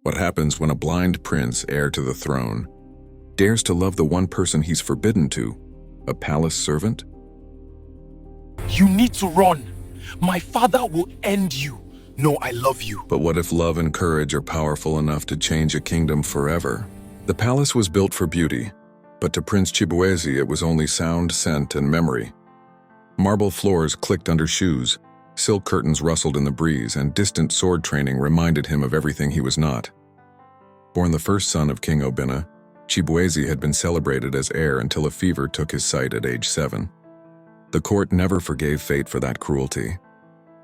What happens when a blind prince, heir to the throne, dares to love the one person he's forbidden to, a palace servant? You need to run. My father will end you. No, I love you. But what if love and courage are powerful enough to change a kingdom forever? The palace was built for beauty, but to Prince Chibueze it was only sound, scent, and memory. Marble floors clicked under shoes, silk curtains rustled in the breeze, and distant sword training reminded him of everything he was not. Born the first son of King Obinna, Chibueze had been celebrated as heir until a fever took his sight at age 7. The court never forgave fate for that cruelty.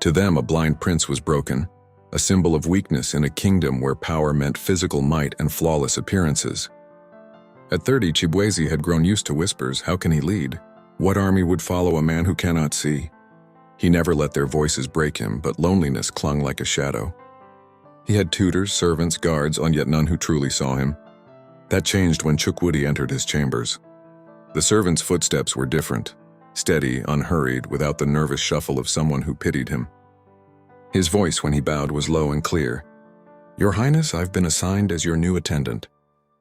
To them, a blind prince was broken, a symbol of weakness in a kingdom where power meant physical might and flawless appearances. At 30, Chibueze had grown used to whispers. How can he lead? What army would follow a man who cannot see? He never let their voices break him, but loneliness clung like a shadow. He had tutors, servants, guards, and yet none who truly saw him. That changed when Chukwudi entered his chambers. The servants' footsteps were different, steady, unhurried, without the nervous shuffle of someone who pitied him. His voice when he bowed was low and clear. "Your Highness, I've been assigned as your new attendant.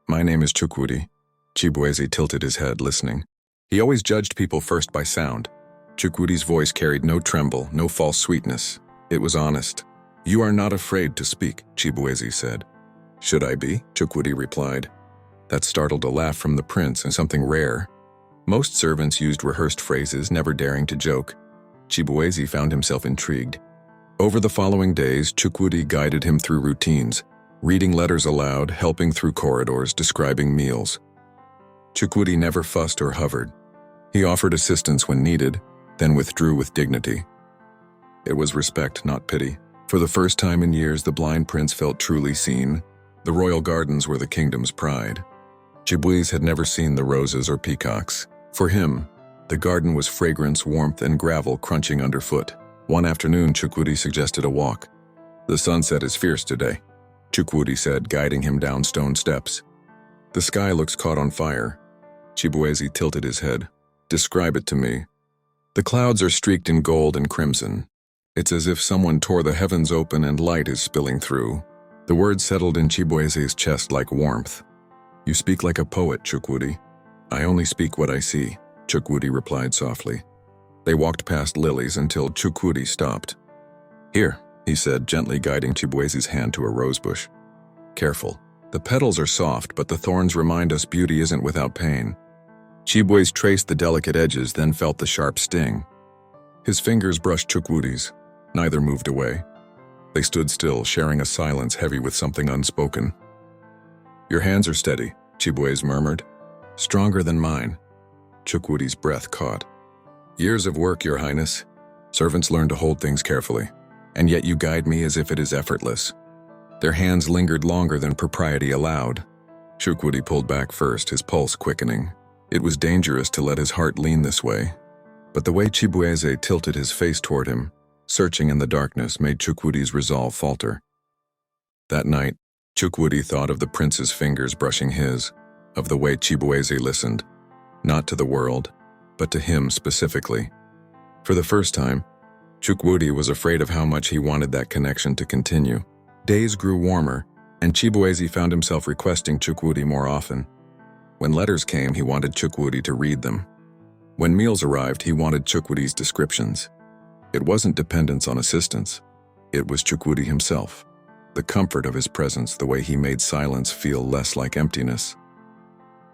My name is Chukwudi." Chibueze tilted his head, listening. He always judged people first by sound. Chukwudi's voice carried no tremble, no false sweetness. It was honest. "You are not afraid to speak," Chibueze said. "Should I be?" Chukwudi replied. That startled a laugh from the prince and something rare. Most servants used rehearsed phrases, never daring to joke. Chibueze found himself intrigued. Over the following days, Chukwudi guided him through routines, reading letters aloud, helping through corridors, describing meals. Chukwudi never fussed or hovered. He offered assistance when needed, then withdrew with dignity. It was respect, not pity. For the first time in years, the blind prince felt truly seen. The royal gardens were the kingdom's pride. Chibueze had never seen the roses or peacocks. For him, the garden was fragrance, warmth, and gravel crunching underfoot. One afternoon, Chukwudi suggested a walk. "The sunset is fierce today," Chukwudi said, guiding him down stone steps. "The sky looks caught on fire." Chibueze tilted his head. "Describe it to me." "The clouds are streaked in gold and crimson. It's as if someone tore the heavens open and light is spilling through." The words settled in Chibueze's chest like warmth. "You speak like a poet, Chukwudi." "I only speak what I see," Chukwudi replied softly. They walked past lilies until Chukwudi stopped. "Here," he said, gently guiding Chibueze's hand to a rosebush. "Careful. The petals are soft, but the thorns remind us beauty isn't without pain." Chibueze traced the delicate edges, then felt the sharp sting. His fingers brushed Chukwudi's. Neither moved away. They stood still, sharing a silence heavy with something unspoken. "Your hands are steady," Chibueze murmured. "Stronger than mine." Chukwudi's breath caught. "Years of work, Your Highness. Servants learn to hold things carefully, and yet you guide me as if it is effortless." Their hands lingered longer than propriety allowed. Chukwudi pulled back first, his pulse quickening. It was dangerous to let his heart lean this way. But the way Chibueze tilted his face toward him, searching in the darkness, made Chukwudi's resolve falter. That night, Chukwudi thought of the prince's fingers brushing his, of the way Chibueze listened, not to the world, but to him specifically. For the first time, Chukwudi was afraid of how much he wanted that connection to continue. Days grew warmer, and Chibueze found himself requesting Chukwudi more often. When letters came, he wanted Chukwudi to read them. When meals arrived, he wanted Chukwudi's descriptions. It wasn't dependence on assistance. It was Chukwudi himself. The comfort of his presence, the way he made silence feel less like emptiness.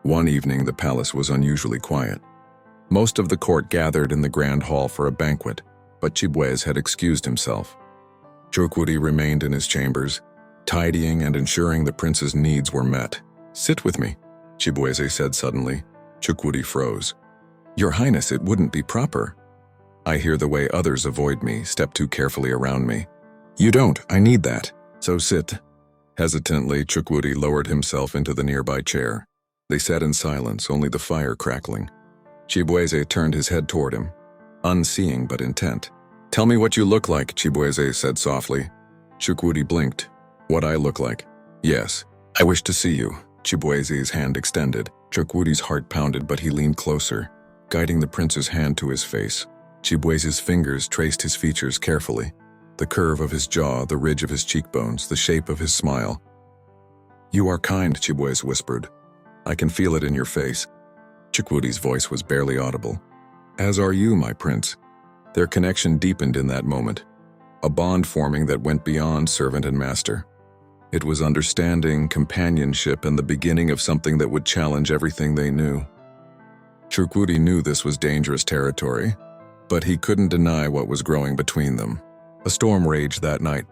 One evening, the palace was unusually quiet. Most of the court gathered in the grand hall for a banquet, but Chibueze had excused himself. Chukwudi remained in his chambers, tidying and ensuring the prince's needs were met. "Sit with me," Chibueze said suddenly. Chukwudi froze. "Your Highness, it wouldn't be proper. I hear the way others avoid me, step too carefully around me." "You don't, I need that. So sit." Hesitantly, Chukwudi lowered himself into the nearby chair. They sat in silence, only the fire crackling. Chibueze turned his head toward him, unseeing but intent. "Tell me what you look like," Chibueze said softly. Chukwudi blinked. "What I look like?" "Yes. I wish to see you." Chibueze's hand extended. Chukwudi's heart pounded, but he leaned closer, guiding the prince's hand to his face. Chibueze's fingers traced his features carefully. The curve of his jaw, the ridge of his cheekbones, the shape of his smile. You are kind, Chibueze whispered. I can feel it in your face. Chukwudi's voice was barely audible. As are you, my prince. Their connection deepened in that moment, a bond forming that went beyond servant and master. It was understanding, companionship, and the beginning of something that would challenge everything they knew. Chukwudi knew this was dangerous territory, but he couldn't deny what was growing between them. A storm raged that night.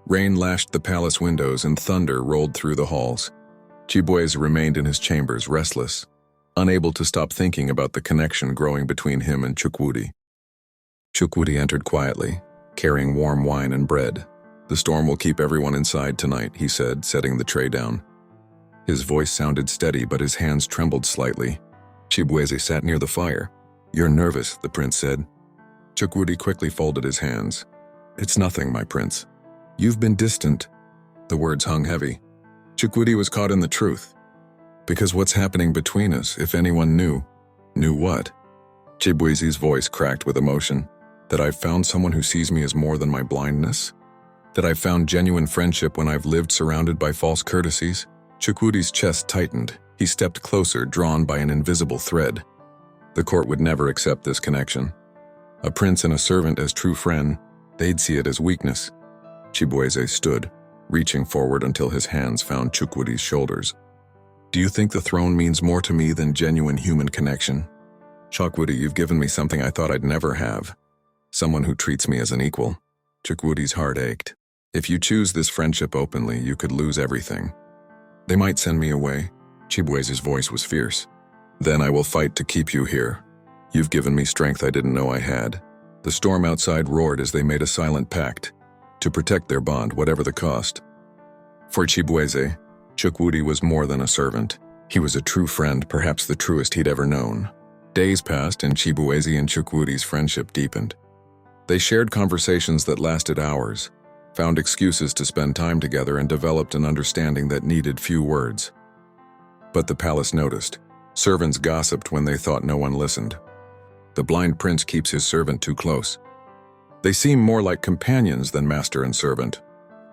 Rain lashed the palace windows and thunder rolled through the halls. Chibueze remained in his chambers, restless, unable to stop thinking about the connection growing between him and Chukwudi. Chukwudi entered quietly, carrying warm wine and bread. The storm will keep everyone inside tonight, he said, setting the tray down. His voice sounded steady, but his hands trembled slightly. Chibueze sat near the fire. You're nervous, the prince said. Chukwudi quickly folded his hands. It's nothing, my prince. You've been distant. The words hung heavy. Chukwudi was caught in the truth. Because what's happening between us, if anyone knew. Knew what? Chibueze's voice cracked with emotion. That I've found someone who sees me as more than my blindness? That I've found genuine friendship when I've lived surrounded by false courtesies? Chukwudi's chest tightened. He stepped closer, drawn by an invisible thread. The court would never accept this connection. A prince and a servant as true friend, they'd see it as weakness. Chibueze stood, reaching forward until his hands found Chukwudi's shoulders. Do you think the throne means more to me than genuine human connection? Chukwudi, you've given me something I thought I'd never have. Someone who treats me as an equal. Chukwudi's heart ached. If you choose this friendship openly, you could lose everything. They might send me away. Chibueze's voice was fierce. Then I will fight to keep you here. You've given me strength I didn't know I had. The storm outside roared as they made a silent pact, to protect their bond, whatever the cost. For Chibueze, Chukwudi was more than a servant. He was a true friend, perhaps the truest he'd ever known. Days passed and Chibueze and Chukwudi's friendship deepened. They shared conversations that lasted hours, found excuses to spend time together, and developed an understanding that needed few words. But the palace noticed. Servants gossiped when they thought no one listened. The blind prince keeps his servant too close. They seem more like companions than master and servant.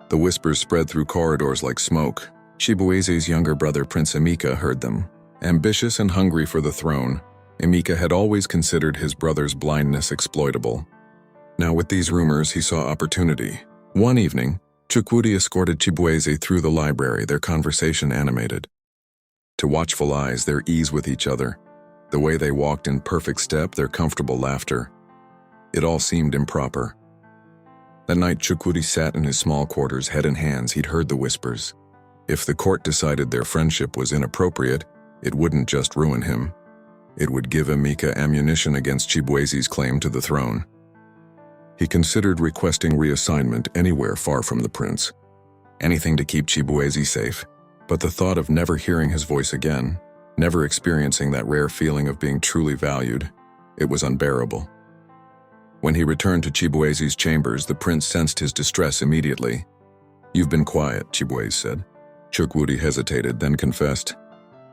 The whispers spread through corridors like smoke. Chibueze's younger brother Prince Emeka heard them. Ambitious and hungry for the throne, Emeka had always considered his brother's blindness exploitable. Now with these rumors, he saw opportunity. One evening, Chukwudi escorted Chibueze through the library, their conversation animated. To watchful eyes, their ease with each other, the way they walked in perfect step, their comfortable laughter. It all seemed improper. That night, Chukwudi sat in his small quarters, head in hands. He'd heard the whispers. If the court decided their friendship was inappropriate, it wouldn't just ruin him. It would give Emeka ammunition against Chibueze's claim to the throne. He considered requesting reassignment anywhere far from the prince. Anything to keep Chibueze safe. But the thought of never hearing his voice again, never experiencing that rare feeling of being truly valued, it was unbearable. When he returned to Chibueze's chambers, the prince sensed his distress immediately. You've been quiet, Chibueze said. Chukwudi hesitated, then confessed.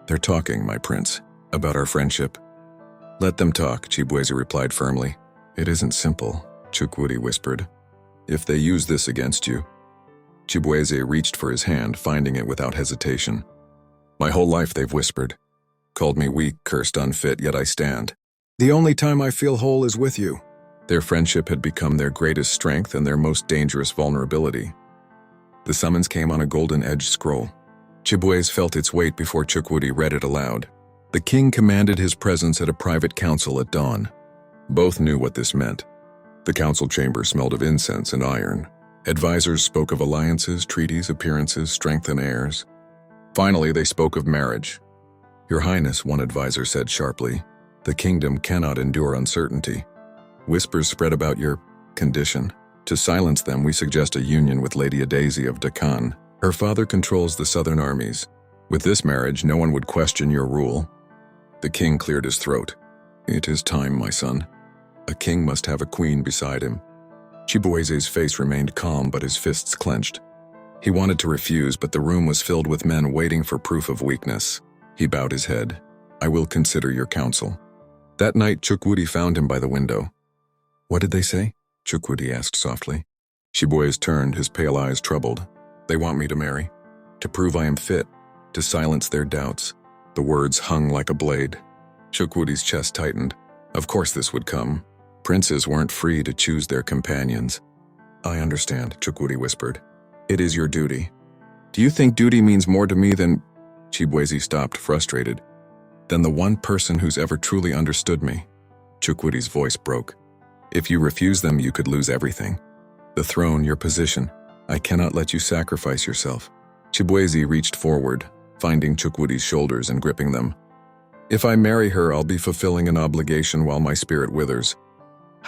They're talking, my prince, about our friendship. Let them talk, Chibueze replied firmly. It isn't simple, Chukwudi whispered. If they use this against you. Chibueze reached for his hand, finding it without hesitation. My whole life they've whispered. Called me weak, cursed unfit, yet I stand. The only time I feel whole is with you. Their friendship had become their greatest strength and their most dangerous vulnerability. The summons came on a golden-edged scroll. Chibueze felt its weight before Chukwudi read it aloud. The king commanded his presence at a private council at dawn. Both knew what this meant. The council chamber smelled of incense and iron. Advisors spoke of alliances, treaties, appearances, strength, and heirs. Finally, they spoke of marriage. Your Highness, one advisor said sharply, the kingdom cannot endure uncertainty. Whispers spread about your condition. To silence them, we suggest a union with Lady Adazi of Deccan. Her father controls the southern armies. With this marriage, no one would question your rule. The king cleared his throat. It is time, my son. A king must have a queen beside him. Chibueze's face remained calm, but his fists clenched. He wanted to refuse, but the room was filled with men waiting for proof of weakness. He bowed his head. I will consider your counsel. That night, Chukwudi found him by the window. What did they say? Chukwudi asked softly. Chibueze turned, his pale eyes troubled. They want me to marry. To prove I am fit, to silence their doubts. The words hung like a blade. Chukwudi's chest tightened. Of course this would come. Princes weren't free to choose their companions. I understand, Chukwudi whispered. It is your duty. Do you think duty means more to me than... Chibueze stopped, frustrated. Than the one person who's ever truly understood me. Chukwudi's voice broke. If you refuse them, you could lose everything. The throne, your position. I cannot let you sacrifice yourself. Chibueze reached forward, finding Chukwudi's shoulders and gripping them. If I marry her, I'll be fulfilling an obligation while my spirit withers.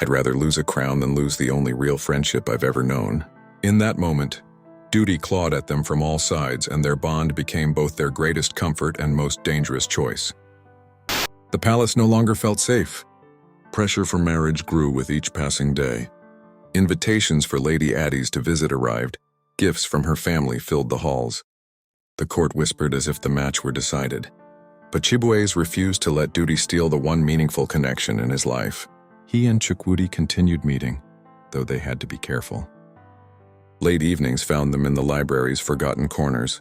I'd rather lose a crown than lose the only real friendship I've ever known. In that moment, duty clawed at them from all sides, and their bond became both their greatest comfort and most dangerous choice. The palace no longer felt safe. Pressure for marriage grew with each passing day. Invitations for Lady Addie's to visit arrived. Gifts from her family filled the halls. The court whispered as if the match were decided. But Chibueze refused to let duty steal the one meaningful connection in his life. He and Chukwudi continued meeting, though they had to be careful. Late evenings found them in the library's forgotten corners,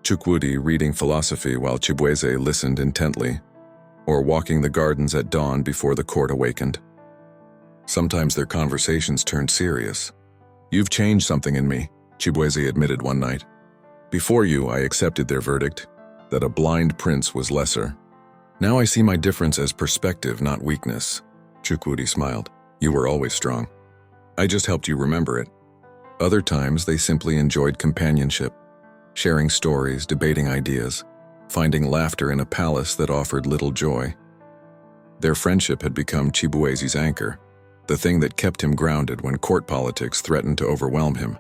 Chukwudi reading philosophy while Chibueze listened intently, or walking the gardens at dawn before the court awakened. Sometimes their conversations turned serious. You've changed something in me, Chibueze admitted one night. Before you, I accepted their verdict, that a blind prince was lesser. Now I see my difference as perspective, not weakness. Chukwudi smiled. You were always strong. I just helped you remember it. Other times, they simply enjoyed companionship, sharing stories, debating ideas, finding laughter in a palace that offered little joy. Their friendship had become Chibueze's anchor, the thing that kept him grounded when court politics threatened to overwhelm him.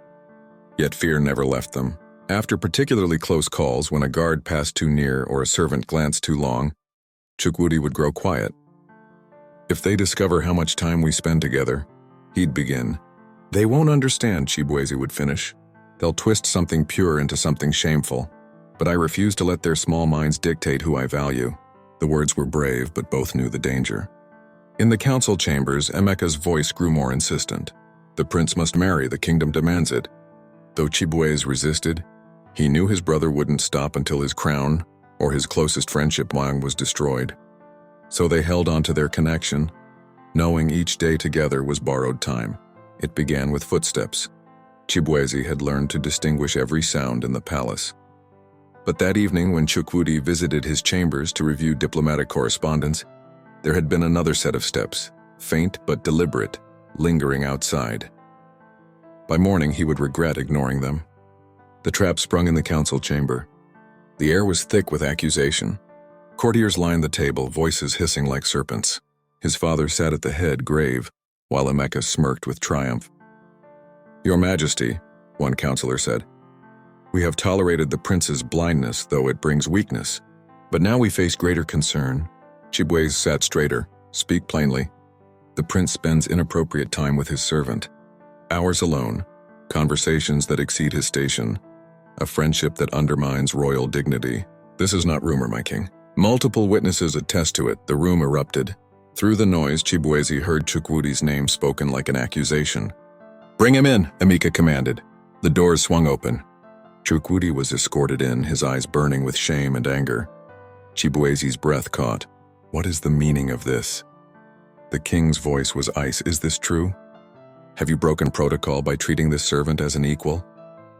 Yet fear never left them. After particularly close calls, when a guard passed too near or a servant glanced too long, Chukwudi would grow quiet. If they discover how much time we spend together, he'd begin. They won't understand, Chibueze would finish. They'll twist something pure into something shameful. But I refuse to let their small minds dictate who I value. The words were brave, but both knew the danger. In the council chambers, Emeka's voice grew more insistent. The prince must marry, the kingdom demands it. Though Chibueze resisted, he knew his brother wouldn't stop until his crown, or his closest friendship was destroyed. So they held on to their connection, knowing each day together was borrowed time. It began with footsteps. Chibueze had learned to distinguish every sound in the palace. But that evening, when Chukwudi visited his chambers to review diplomatic correspondence, there had been another set of steps, faint but deliberate, lingering outside. By morning, he would regret ignoring them. The trap sprung in the council chamber. The air was thick with accusation. Courtiers lined the table, voices hissing like serpents. His father sat at the head, grave, while Emeka smirked with triumph. Your Majesty, one counselor said, we have tolerated the prince's blindness, though it brings weakness. But now we face greater concern. Chibueze sat straighter. Speak plainly. The prince spends inappropriate time with his servant. Hours alone, conversations that exceed his station, a friendship that undermines royal dignity. This is not rumor, my king. Multiple witnesses attest to it. The room erupted. Through the noise, Chibueze heard Chukwudi's name spoken like an accusation. Bring him in, Emeka commanded. The doors swung open. Chukwudi was escorted in, his eyes burning with shame and anger. Chibueze's breath caught. What is the meaning of this? The king's voice was ice. Is this true? Have you broken protocol by treating this servant as an equal?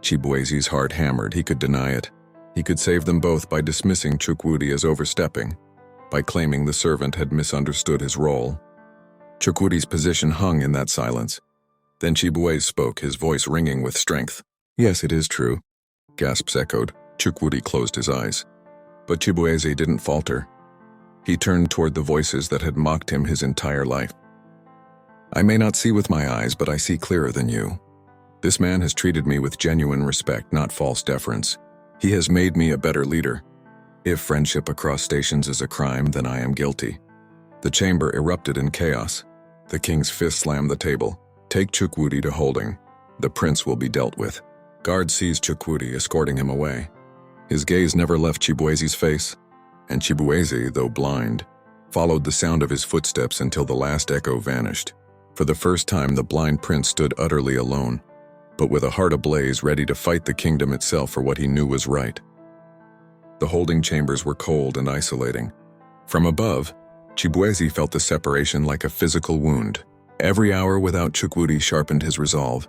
Chibueze's heart hammered. He could deny it. He could save them both by dismissing Chukwudi as overstepping, by claiming the servant had misunderstood his role. Chukwudi's position hung in that silence. Then Chibueze spoke, his voice ringing with strength. Yes, it is true. Gasps echoed. Chukwudi closed his eyes. But Chibueze didn't falter. He turned toward the voices that had mocked him his entire life. I may not see with my eyes, but I see clearer than you. This man has treated me with genuine respect, not false deference. He has made me a better leader. If friendship across stations is a crime, then I am guilty. The chamber erupted in chaos. The king's fist slammed the table. Take Chukwudi to holding. The prince will be dealt with. Guards seized Chukwudi, escorting him away. His gaze never left Chibueze's face, and Chibueze, though blind, followed the sound of his footsteps until the last echo vanished. For the first time, the blind prince stood utterly alone. but with a heart ablaze, ready to fight the kingdom itself for what he knew was right. The holding chambers were cold and isolating. From above, Chibueze felt the separation like a physical wound. Every hour without Chukwudi sharpened his resolve.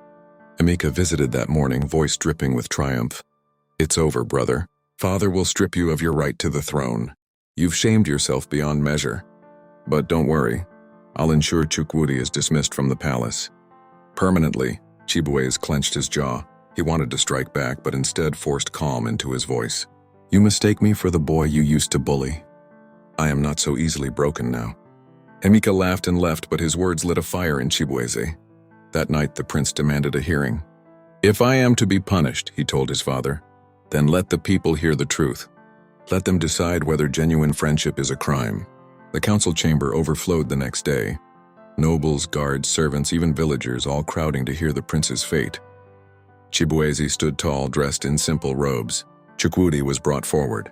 Emeka visited that morning, voice dripping with triumph. "It's over, brother. Father will strip you of your right to the throne. You've shamed yourself beyond measure. But don't worry, I'll ensure Chukwudi is dismissed from the palace." Permanently, Chibueze clenched his jaw. He wanted to strike back, but instead forced calm into his voice. "You mistake me for the boy you used to bully. I am not so easily broken now." Emeka laughed and left, but his words lit a fire in Chibueze. That night, the prince demanded a hearing. "If I am to be punished," he told his father, "then let the people hear the truth. Let them decide whether genuine friendship is a crime." The council chamber overflowed the next day. Nobles, guards, servants, even villagers, all crowding to hear the prince's fate. Chibueze stood tall, dressed in simple robes. Chukwudi was brought forward.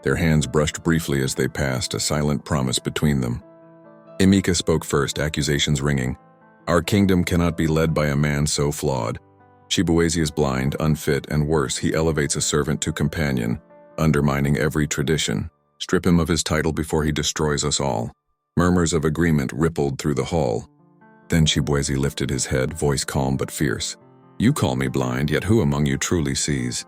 Their hands brushed briefly as they passed, a silent promise between them. Emeka spoke first, accusations ringing. "Our kingdom cannot be led by a man so flawed. Chibueze is blind, unfit, and worse, he elevates a servant to companion, undermining every tradition. Strip him of his title before he destroys us all." Murmurs of agreement rippled through the hall. Then Chibueze lifted his head, voice calm but fierce. "You call me blind, yet who among you truly sees?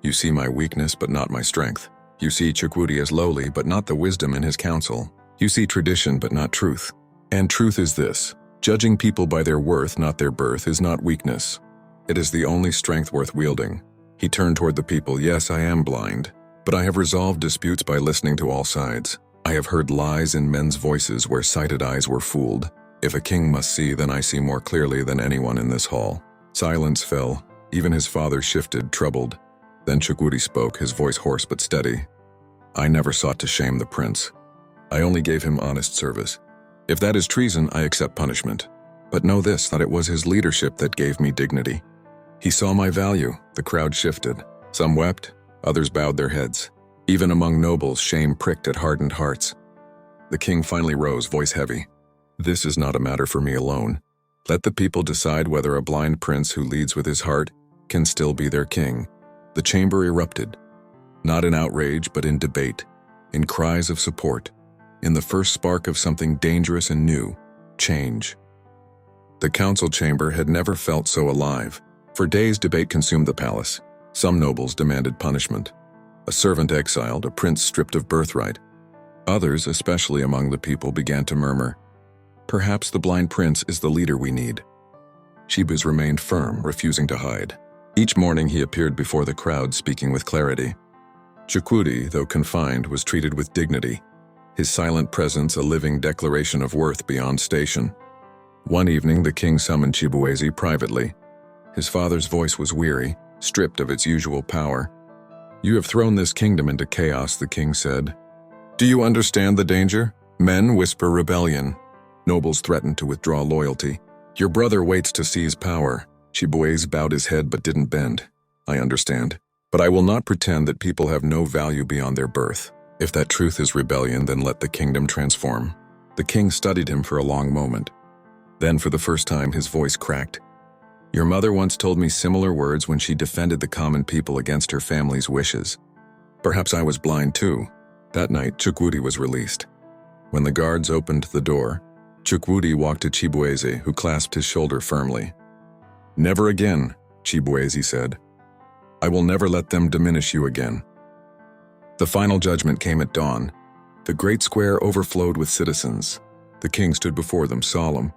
You see my weakness but not my strength. You see Chukwudi as lowly but not the wisdom in his counsel. You see tradition but not truth. And truth is this: judging people by their worth, not their birth, is not weakness. It is the only strength worth wielding." He turned toward the people. "Yes, I am blind, but I have resolved disputes by listening to all sides. I have heard lies in men's voices where sighted eyes were fooled. If a king must see, then I see more clearly than anyone in this hall." Silence fell. Even his father shifted, troubled. Then Chukwudi spoke, his voice hoarse but steady. "I never sought to shame the prince. I only gave him honest service. If that is treason, I accept punishment. But know this, that it was his leadership that gave me dignity. He saw my value." The crowd shifted. Some wept, others bowed their heads. Even among nobles, shame pricked at hardened hearts. The king finally rose, voice heavy. "This is not a matter for me alone. Let the people decide whether a blind prince who leads with his heart can still be their king." The chamber erupted, not in outrage but in debate, in cries of support, in the first spark of something dangerous and new: change. The council chamber had never felt so alive. For days, debate consumed the palace. Some nobles demanded punishment. A servant exiled, a prince stripped of birthright. Others, especially among the people, began to murmur, "Perhaps the blind prince is the leader we need." Chibueze remained firm, refusing to hide. Each morning he appeared before the crowd, speaking with clarity. Chukwudi, though confined, was treated with dignity, his silent presence a living declaration of worth beyond station. One evening the king summoned Chibueze privately. His father's voice was weary, stripped of its usual power. "You have thrown this kingdom into chaos," the king said. "Do you understand the danger? Men whisper rebellion. Nobles threaten to withdraw loyalty. Your brother waits to seize power." Chibueze bowed his head but didn't bend. "I understand. But I will not pretend that people have no value beyond their birth. If that truth is rebellion, then let the kingdom transform." The king studied him for a long moment. Then, for the first time, his voice cracked. "Your mother once told me similar words when she defended the common people against her family's wishes. Perhaps I was blind too." That night, Chukwudi was released. When the guards opened the door, Chukwudi walked to Chibueze, who clasped his shoulder firmly. "Never again," Chibueze said. "I will never let them diminish you again." The final judgment came at dawn. The great square overflowed with citizens. The king stood before them, solemn.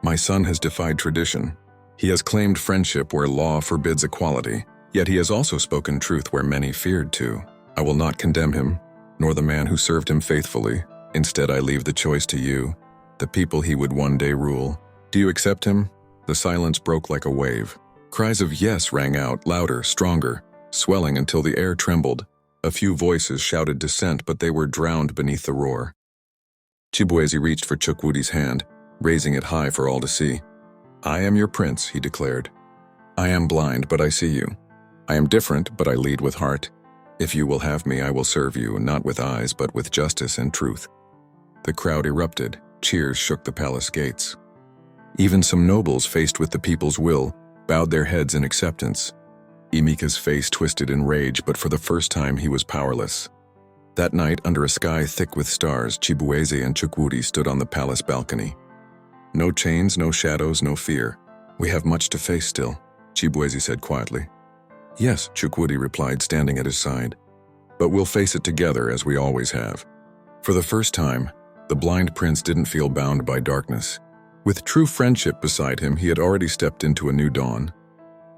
"My son has defied tradition. He has claimed friendship where law forbids equality, yet he has also spoken truth where many feared to. I will not condemn him, nor the man who served him faithfully. Instead, I leave the choice to you, the people he would one day rule. Do you accept him?" The silence broke like a wave. Cries of yes rang out, louder, stronger, swelling until the air trembled. A few voices shouted dissent, but they were drowned beneath the roar. Chibueze reached for Chukwudi's hand, raising it high for all to see. "I am your prince," he declared. "I am blind, but I see you. I am different, but I lead with heart. If you will have me, I will serve you, not with eyes, but with justice and truth." The crowd erupted. Cheers shook the palace gates. Even some nobles, faced with the people's will, bowed their heads in acceptance. Emeka's face twisted in rage, but for the first time he was powerless. That night, under a sky thick with stars, Chibueze and Chukwudi stood on the palace balcony. No chains, no shadows, no fear. We have much to face still, Chibueze said quietly. Yes, Chukwudi replied, standing at his side. But we'll face it together as we always have. For the first time, the blind prince didn't feel bound by darkness. With true friendship beside him, he had already stepped into a new dawn.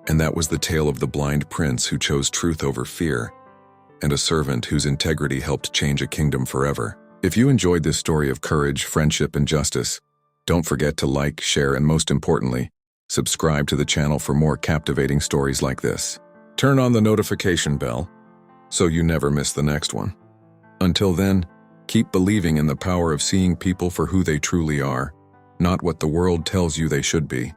And that was the tale of the blind prince who chose truth over fear, and a servant whose integrity helped change a kingdom forever. If you enjoyed this story of courage, friendship, and justice, don't forget to like, share, and most importantly, subscribe to the channel for more captivating stories like this. Turn on the notification bell so you never miss the next one. Until then, keep believing in the power of seeing people for who they truly are, not what the world tells you they should be.